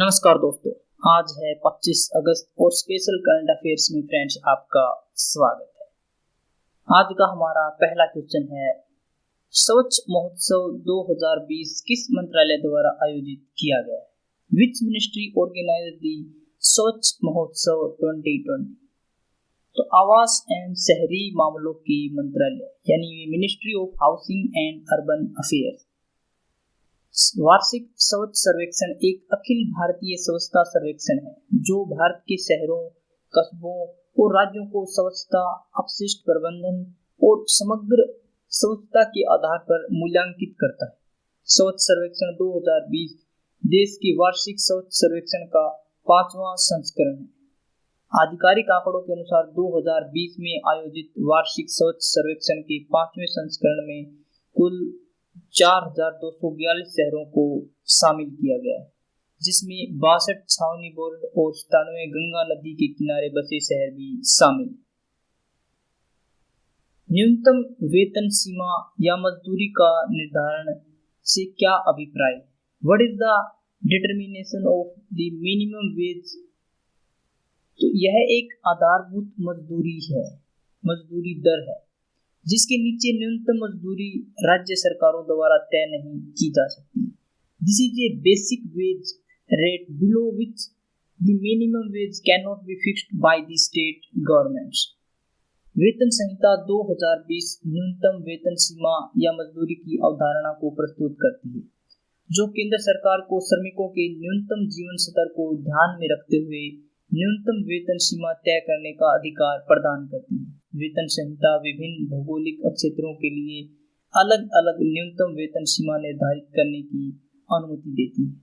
नमस्कार दोस्तों। आज है 25 अगस्त और स्पेशल करंट अफेयर्स में फ्रेंड्स आपका स्वागत है। आज का हमारा पहला क्वेश्चन है, स्वच्छ महोत्सव 2020 किस मंत्रालय द्वारा आयोजित किया गया है? विच मिनिस्ट्री ऑर्गेनाइज्ड द स्वच्छ महोत्सव 2020? तो आवास एवं शहरी मामलों की मंत्रालय यानी ministry of housing and urban affairs. वार्षिक स्वच्छ सर्वेक्षण एक अखिल भारतीय स्वच्छता सर्वेक्षण है जो भारत के शहरों, कस्बों और राज्यों को स्वच्छता, अपशिष्ट प्रबंधन और समग्र स्वच्छता के आधार पर मूल्यांकित करता है। स्वच्छ सर्वेक्षण 2020 देश के वार्षिक स्वच्छ सर्वेक्षण का 5वां संस्करण है। आधिकारिक आंकड़ों के अनुसार 2020 में आयोजित वार्षिक स्वच्छ सर्वेक्षण के 5वें संस्करण में कुल 4,242 शहरों को शामिल किया गया है, जिसमें 62 छावनी बोर्ड और 97 गंगा नदी के किनारे बसे शहर भी शामिल। न्यूनतम वेतन सीमा या मजदूरी का निर्धारण से क्या अभिप्राय है? What is the determination of the minimum wage? तो यह एक आधारभूत मजदूरी दर है जिसके नीचे न्यूनतम मजदूरी राज्य सरकारों द्वारा तय नहीं की जा सकती। This is a basic wage rate below which the minimum wage can not be fixed by the state governments. वेतन संहिता 2020 न्यूनतम वेतन सीमा या मजदूरी की अवधारणा को प्रस्तुत करती है, जो केंद्र सरकार को श्रमिकों के न्यूनतम जीवन स्तर को ध्यान में रखते हुए न्यूनतम वेतन सीमा तय करने का अधिकार प्रदान करती है। वेतन संहिता विभिन्न भौगोलिक क्षेत्रों के लिए अलग अलग न्यूनतम वेतन सीमा निर्धारित करने की अनुमति देती है।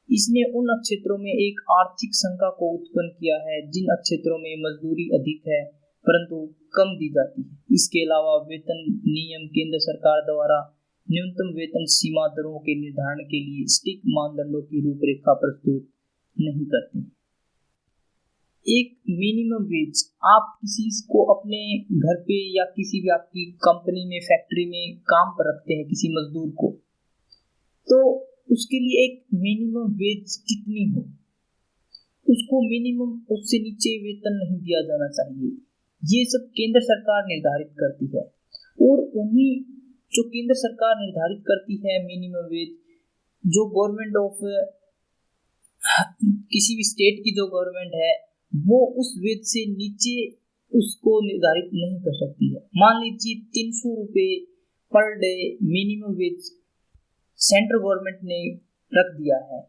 इसने उन क्षेत्रों में एक आर्थिक शंका को उत्पन्न किया है जिन क्षेत्रों में मजदूरी अधिक है परंतु कम दी जाती है। इसके अलावा वेतन नियम केंद्र सरकार द्वारा न्यूनतम वेतन सीमा दरों के निर्धारण के लिए सटीक मानदंडों की रूपरेखा प्रस्तुत नहीं करते। एक मिनिमम वेज, आप किसी को अपने घर पे या किसी भी आपकी कंपनी में, फैक्ट्री में काम पर रखते हैं किसी मजदूर को, तो उसके लिए एक मिनिमम वेज कितनी हो, उसको मिनिमम उससे नीचे वेतन नहीं दिया जाना चाहिए। ये सब केंद्र सरकार निर्धारित करती है और उन्हीं जो केंद्र सरकार निर्धारित करती है मिनिमम वेज, जो गवर्नमेंट ऑफ किसी भी स्टेट की जो गवर्नमेंट है वो उस वेज से नीचे उसको निर्धारित नहीं कर सकती है। मान लीजिए 300 रुपये per day minimum wage central government ने रख दिया है,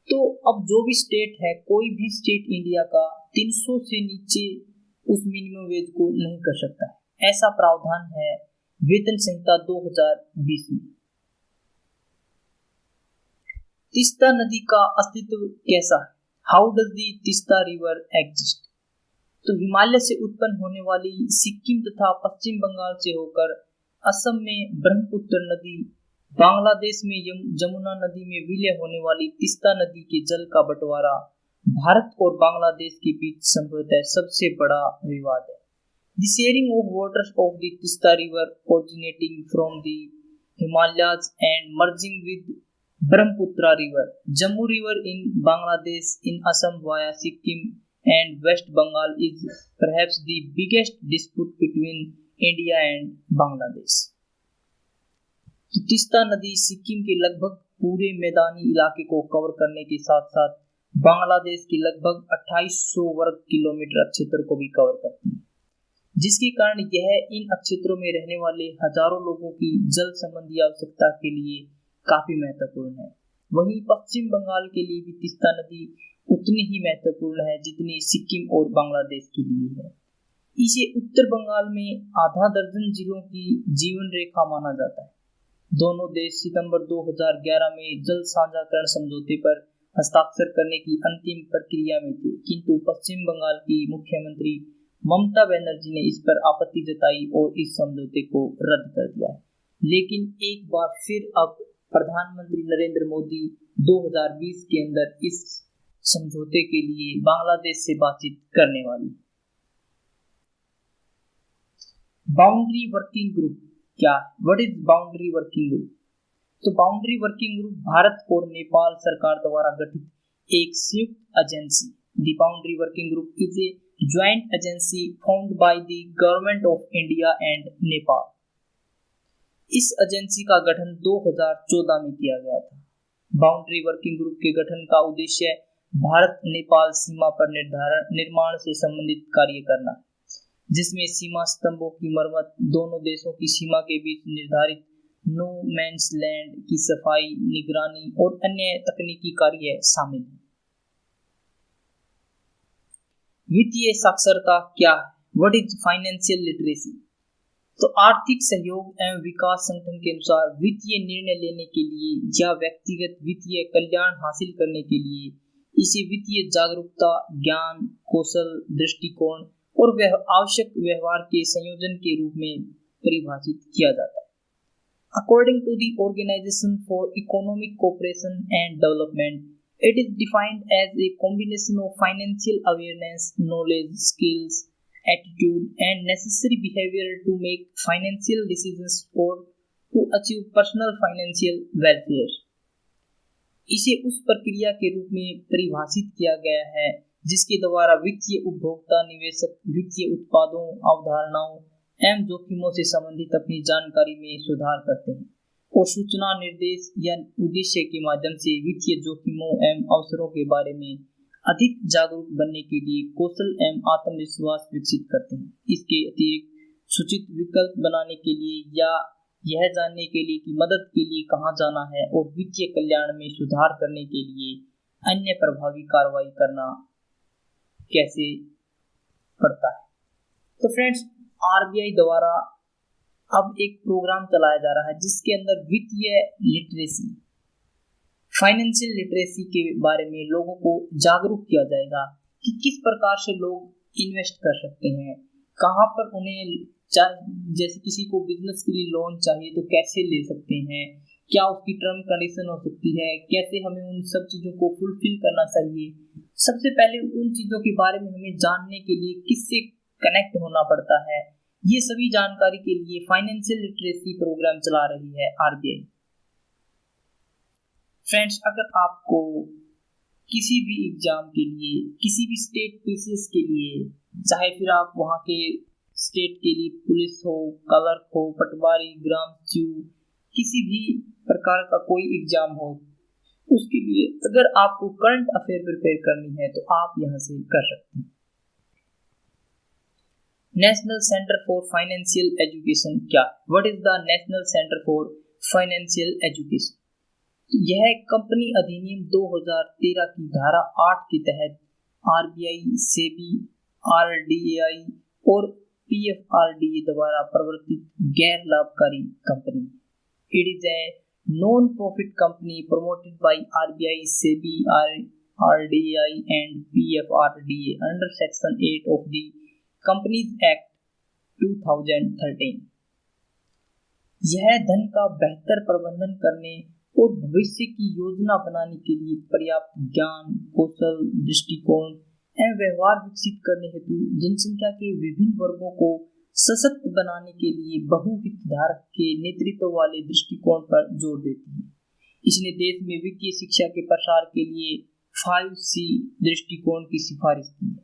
तो अब जो भी स्टेट है, कोई भी स्टेट इंडिया का 300 से नीचे उस मिनिमम वेज को नहीं कर सकता है। ऐसा प्रावधान है वेतन संहिता 2020 में। तीस्ता नदी का अस्तित्व कैसा है? How does the Teesta river exist? तो हिमालय से उत्पन्न होने वाली सिक्किम तथा पश्चिम बंगाल से होकर असम में ब्रह्मपुत्र नदी, बांग्लादेश में जमुना नदी में विलय होने वाली तीस्ता नदी के जल का बंटवारा भारत और बांग्लादेश के बीच संभवतः सबसे बड़ा विवाद है। The sharing of waters of the Teesta river originating from the Himalayas and merging with Brahmaputra River, Jammu River in Bangladesh, in Assam via Sikkim and West Bengal is perhaps the biggest dispute between India and Bangladesh. Teesta नदी सिक्किम के लगभग पूरे मैदानी इलाके को cover करने के साथ साथ बांग्लादेश के लगभग 2800 वर्ग किलोमीटर क्षेत्र को भी कवर करती है, जिसके कारण यह इन क्षेत्रों में रहने वाले हजारों लोगों की जल संबंधी आवश्यकता के लिए काफी महत्वपूर्ण है। वहीं पश्चिम बंगाल के लिए भी तीस्ता नदी उतनी ही महत्वपूर्ण है जितनी सिक्किम और बांग्लादेश के लिए है। इसे उत्तर बंगाल में आधा दर्जन जिलों की जीवन रेखा माना जाता है। दोनों देश सितंबर 2011 में जल साझाकरण समझौते पर हस्ताक्षर करने की अंतिम प्रक्रिया में थे, किंतु पश्चिम बंगाल की मुख्यमंत्री ममता बनर्जी ने इस पर आपत्ति जताई और इस समझौते को रद्द कर दिया है। लेकिन एक बार फिर अब प्रधानमंत्री नरेंद्र मोदी 2020 के अंदर इस समझौते के लिए बांग्लादेश से बातचीत करने वाली। बाउंड्री वर्किंग ग्रुप क्या है? What is boundary working group? तो बाउंड्री वर्किंग ग्रुप भारत और नेपाल सरकार द्वारा गठित एक संयुक्त agency. The boundary working group is a joint agency found by the government of India and Nepal. इस एजेंसी का गठन 2014 में किया गया था। बाउंड्री वर्किंग ग्रुप के गठन का उद्देश्य भारत नेपाल सीमा पर निर्माण से संबंधित कार्य करना, जिसमें सीमा स्तंभों की मरम्मत, दोनों देशों की सीमा के बीच निर्धारित नो मैंस लैंड की सफाई, निगरानी और अन्य तकनीकी कार्य शामिल हैं। वित्तीय साक्षरता क्या है? What is financial literacy? तो आर्थिक सहयोग एवं विकास संगठन के अनुसार वित्तीय निर्णय लेने के लिए या व्यक्तिगत वित्तीय कल्याण हासिल करने के लिए इसे वित्तीय जागरूकता, ज्ञान, कौशल, दृष्टिकोण और आवश्यक व्यवहार के संयोजन के रूप में परिभाषित किया जाता है। According to the Organization for Economic Cooperation and Development, it is defined as a combination of financial awareness, knowledge, skills, attitude, and necessary behavior to make financial decisions or to achieve personal financial welfare. इसे उस प्रक्रिया के रूप में परिभाषित किया गया है जिसके द्वारा वित्तीय उपभोक्ता, निवेशक वित्तीय उत्पादों, अवधारणाओं एवं जोखिमों से संबंधित अपनी जानकारी में सुधार करते हैं और सूचना, निर्देश या उद्देश्य के माध्यम से वित्तीय जोखिमों एवं अवसरों के बारे में अधिक जागरूक बनने के लिए कौशल एवं आत्मविश्वास विकसित करते हैं। इसके अतिरिक्त सूचित विकल्प बनाने के लिए या यह जानने के लिए कि मदद के लिए कहां जाना है और वित्तीय कल्याण में सुधार करने के लिए अन्य प्रभावी कार्रवाई करना कैसे पड़ता है। तो फ्रेंड्स, आरबीआई द्वारा अब एक प्रोग्राम चलाया जा रहा है जिसके अंदर वित्तीय लिटरेसी, फाइनेंशियल लिटरेसी के बारे में लोगों को जागरूक किया जाएगा कि किस प्रकार से लोग इन्वेस्ट कर सकते हैं, कहां पर उन्हें जैसे किसी को बिजनेस के लिए लोन चाहिए तो कैसे ले सकते हैं, क्या उसकी टर्म कंडीशन हो सकती है, कैसे हमें उन सब चीज़ों को फुलफिल करना चाहिए। सबसे पहले उन चीज़ों के बारे में हमें जानने के लिए किससे कनेक्ट होना पड़ता है, ये सभी जानकारी के लिए फाइनेंशियल लिटरेसी प्रोग्राम चला रही है आरबीआई। फ्रेंड्स, अगर आपको किसी भी एग्जाम के लिए, किसी भी स्टेट पीसीएस के लिए, चाहे फिर आप वहाँ के स्टेट के लिए पुलिस हो, क्लर्क हो, पटवारी, ग्राम सचिव, किसी भी प्रकार का कोई एग्जाम हो, उसके लिए अगर आपको करंट अफेयर प्रिपेयर करनी है तो आप यहाँ से कर सकते हैं। National Centre for Financial Education क्या? What is the National Centre for Financial Education? यह कंपनी अधिनियम 2013 की धारा 8 के तहत आरबीआई, सेबी, आरडीएआई और पीएफआरडीए द्वारा प्रवर्तित गैर लाभकारी company. It is a non profit company promoted by RBI, SEBI, RDAI and PFRDA under Section 8 of the Companies Act 2013। यह धन का बेहतर प्रबंधन करने और भविष्य की योजना बनाने के लिए पर्याप्त ज्ञान, कौशल, दृष्टिकोण एवं व्यवहार विकसित करने हेतु जनसंख्या के विभिन्न वर्गों को सशक्त बनाने के लिए बहुहितधारक के नेतृत्व वाले दृष्टिकोण पर जोर देती है। इसने देश में वित्तीय शिक्षा के प्रसार के लिए 5C दृष्टिकोण की सिफारिश की है।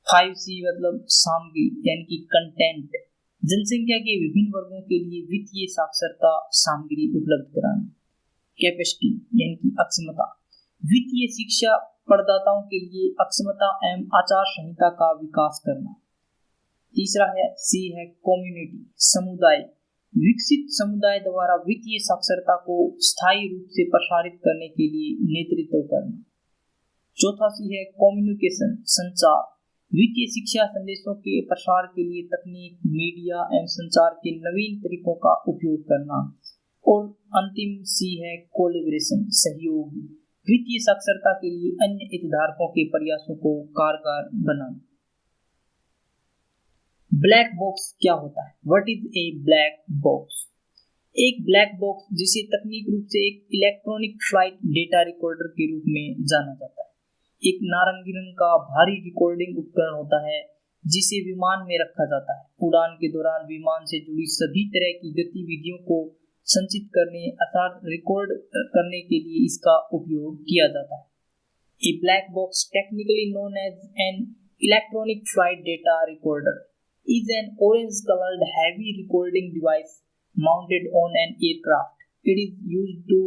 5C मतलब सामग्री यानी कि कंटेंट, जनसंख्या के विभिन्न वर्गों के लिए वित्तीय साक्षरता सामग्री उपलब्ध कराना। कैपेसिटी यानी कि अक्षमता, वित्तीय शिक्षा प्रदाताओं के लिए अक्षमता एवं आचार संहिता का विकास करना। तीसरा है C है कम्युनिटी, समुदाय, विकसित समुदाय द्वारा वित्तीय साक्षरता को स्थायी रूप से प्रसारित करने के लिए नेतृत्व करना। चौथा C है कम्युनिकेशन, संचार, वित्तीय शिक्षा संदेशों के प्रसार के लिए तकनीक, मीडिया एवं संचार के नवीन तरीकों का उपयोग करना। और अंतिम C है कोलैबोरेशन, सहयोग, वित्तीय साक्षरता के लिए अन्य हितधारकों के प्रयासों को कारगर बनाना। ब्लैक बॉक्स क्या होता है? What is a black box? एक ब्लैक बॉक्स जिसे तकनीक रूप से एक इलेक्ट्रॉनिक फ्लाइट डेटा रिकॉर्डर के रूप में जाना जाता है, एक नारंगी रंग का भारी रिकॉर्डिंग उपकरण होता है जिसे विमान में रखा जाता है। उड़ान के दौरान विमान से जुड़ी सभी तरह की गतिविधियों को संचित करने अर्थात रिकॉर्ड करने के लिए इसका उपयोग किया जाता है। A black box, technically known as an electronic flight data recorder, is an orange-colored heavy recording device mounted on an aircraft. It is used to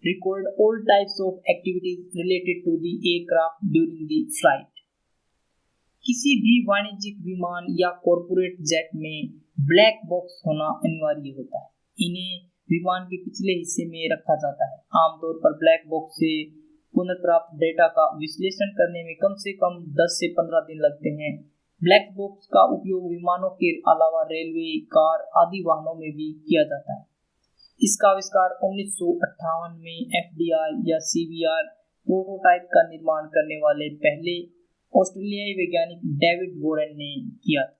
record all types of activities related to the aircraft during the flight. किसी भी वाणिज्यिक विमान या corporate jet में black box होना अनिवार्य होता है। इन्हें विमान के पिछले हिस्से में रखा जाता है। आमतौर पर ब्लैक बॉक्स से पुनर्प्राप्त डेटा का विश्लेषण करने में कम से कम 10 से 15 दिन लगते हैं। ब्लैक बॉक्स का उपयोग विमानों के अलावा रेलवे, कार आदि वाहनों में भी किया जाता है। इसका आविष्कार 1958 में एफडीआर या सीवीआर प्रोटोटाइप का निर्माण करने वाले पहले ऑस्ट्रेलियाई वैज्ञानिक डेविड वॉरेन ने किया था।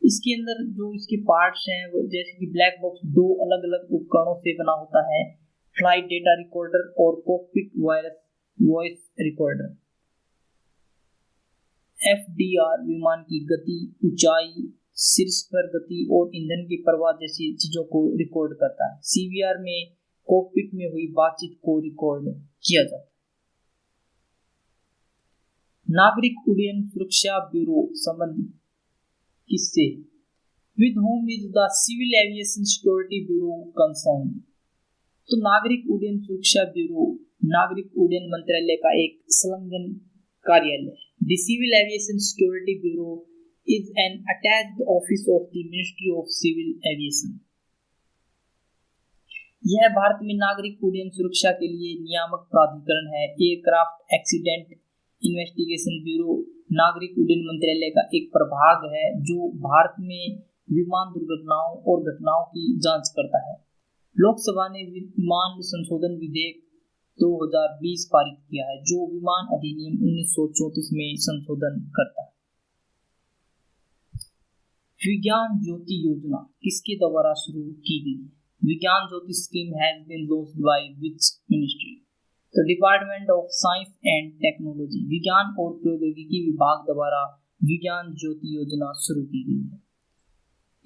इसके अंदर जो इसके पार्ट्स हैं वो जैसे कि ब्लैक बॉक्स दो अलग अलग उपकरणों से बना होता है, फ्लाइट डेटा रिकॉर्डर और कॉकपिट वॉइस रिकॉर्डर। एफडीआर विमान की गति, ऊंचाई, शीर्ष पर गति और ईंधन की प्रवाह जैसी चीजों को रिकॉर्ड करता है। सीवीआर में कॉकपिट में हुई बातचीत को रिकॉर्ड किया जाता है। नागरिक उड्डयन सुरक्षा ब्यूरो संबंधी किससे? With whom is the civil aviation security bureau concern. तो नागरिक उड्डयन सुरक्षा ब्यूरो नागरिक उड्डयन मंत्रालय का एक संलग्न कार्यालय है। The Civil Aviation Security Bureau is an attached office of the Ministry of Civil Aviation. यह भारत में नागरिक उड्डयन सुरक्षा के लिए नियामक प्राधिकरण है। एयरक्राफ्ट एक्सीडेंट इन्वेस्टिगेशन ब्यूरो नागरिक उड्डयन मंत्रालय का एक प्रभाग है जो भारत में विमान दुर्घटनाओं और घटनाओं की जांच करता है। लोकसभा ने विमान संशोधन विधेयक 2020 पारित किया है जो विमान अधिनियम 1934 में संशोधन करता है। विज्ञान ज्योति योजना किसके द्वारा शुरू की गई है? Vigyan Jyoti scheme has been launched by which ministry? तो department of science and technology, विज्ञान और प्रौद्योगिकी विभाग द्वारा विज्ञान ज्योति योजना शुरू की गई है।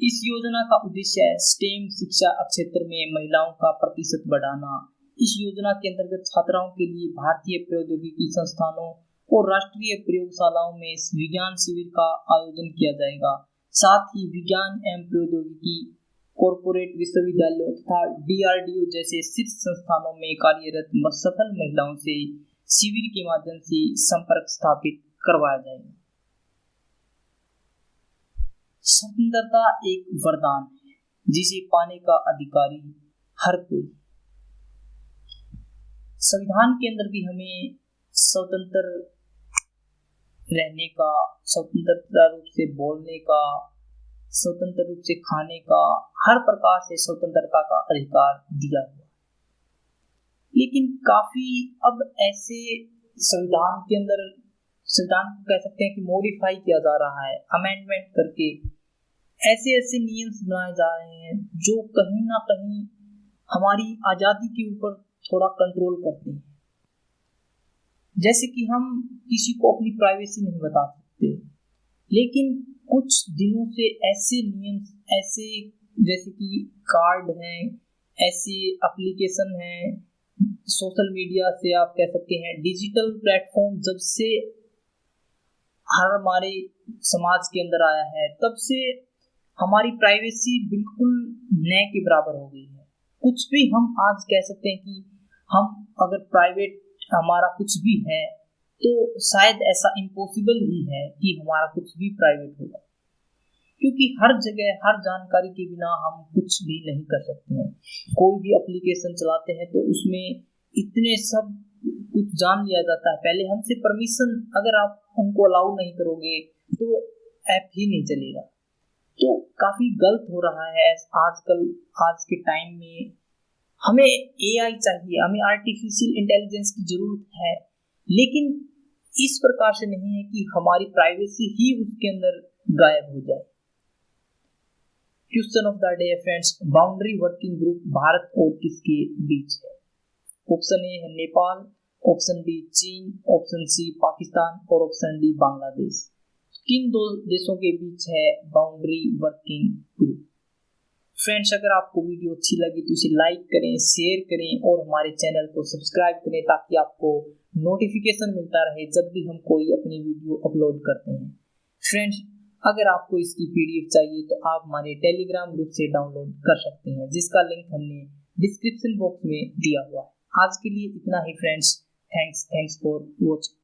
इस योजना का उद्देश्य है स्टेम शिक्षा क्षेत्र में महिलाओं का प्रतिशत बढ़ाना। इस योजना के अंतर्गत छात्राओं के लिए भारतीय प्रौद्योगिकी संस्थानों और राष्ट्रीय प्रयोगशालाओं में विज्ञान शिविर का आयोजन किया जाएगा। साथ ही विज्ञान एवं प्रौद्योगिकी कॉरपोरेट विश्वविद्यालयों तथा डीआरडीओ जैसे शीर्ष संस्थानों में कार्यरत सफल महिलाओं से शिविर के माध्यम से संपर्क स्थापित करवाया जाएगा। स्वतंत्रता एक वरदान है जिसे पाने का अधिकारी हर कोई। संविधान के अंदर भी हमें स्वतंत्र रहने का, स्वतंत्रता रूप से बोलने का, स्वतंत्र रूप से खाने का, हर प्रकार से स्वतंत्रता का अधिकार दिया हुआ। लेकिन काफी अब ऐसे संविधान के अंदर संविधान को कह सकते हैं कि मॉडिफाई किया जा रहा है, अमेंडमेंट करके ऐसे ऐसे नियम बनाए जा रहे हैं जो कहीं ना कहीं हमारी आजादी के ऊपर थोड़ा कंट्रोल करते हैं। जैसे कि हम किसी को अपनी प्राइवेसी नहीं बता सकते, लेकिन कुछ दिनों से ऐसे नियम, ऐसे जैसे कि कार्ड हैं, ऐसे एप्लीकेशन हैं, सोशल मीडिया से आप कह सकते हैं डिजिटल प्लेटफॉर्म जब से हमारे समाज के अंदर आया है तब से हमारी प्राइवेसी बिल्कुल न के बराबर हो गई है। कुछ भी हम आज कह सकते हैं कि हम अगर प्राइवेट हमारा कुछ भी है तो शायद ऐसा इम्पॉसिबल ही है कि हमारा कुछ भी प्राइवेट होगा, क्योंकि हर जगह हर जानकारी के बिना हम कुछ भी नहीं कर सकते हैं। कोई भी एप्लीकेशन चलाते हैं तो उसमें इतने सब कुछ जान लिया जाता है। पहले हमसे परमिशन अगर आप उनको अलाउ नहीं करोगे तो ऐप ही नहीं चलेगा। तो काफी गलत हो रहा है आजकल। आज के टाइम में हमें एआई चाहिए, हमें आर्टिफिशियल इंटेलिजेंस की जरूरत है, लेकिन इस प्रकार से नहीं है कि हमारी प्राइवेसी ही उसके अंदर गायब हो जाए। Question of the day friends, boundary working group Bharat और किसके बीच है? ऑप्शन ए है नेपाल, ऑप्शन बी चीन, ऑप्शन सी पाकिस्तान और ऑप्शन डी बांग्लादेश। किन दो देशों के बीच है बाउंड्री वर्किंग ग्रुप? फ्रेंड्स, अगर आपको वीडियो अच्छी लगी तो इसे लाइक करें, शेयर करें और हमारे चैनल को सब्सक्राइब करें ताकि आपको नोटिफिकेशन मिलता रहे जब भी हम कोई अपनी वीडियो अपलोड करते हैं। फ्रेंड्स, अगर आपको इसकी पीडीएफ चाहिए तो आप हमारे टेलीग्राम ग्रुप से डाउनलोड कर सकते हैं, जिसका लिंक हमने डिस्क्रिप्शन बॉक्स में दिया हुआ है। आज के लिए इतना ही फ्रेंड्स। Thanks for watching.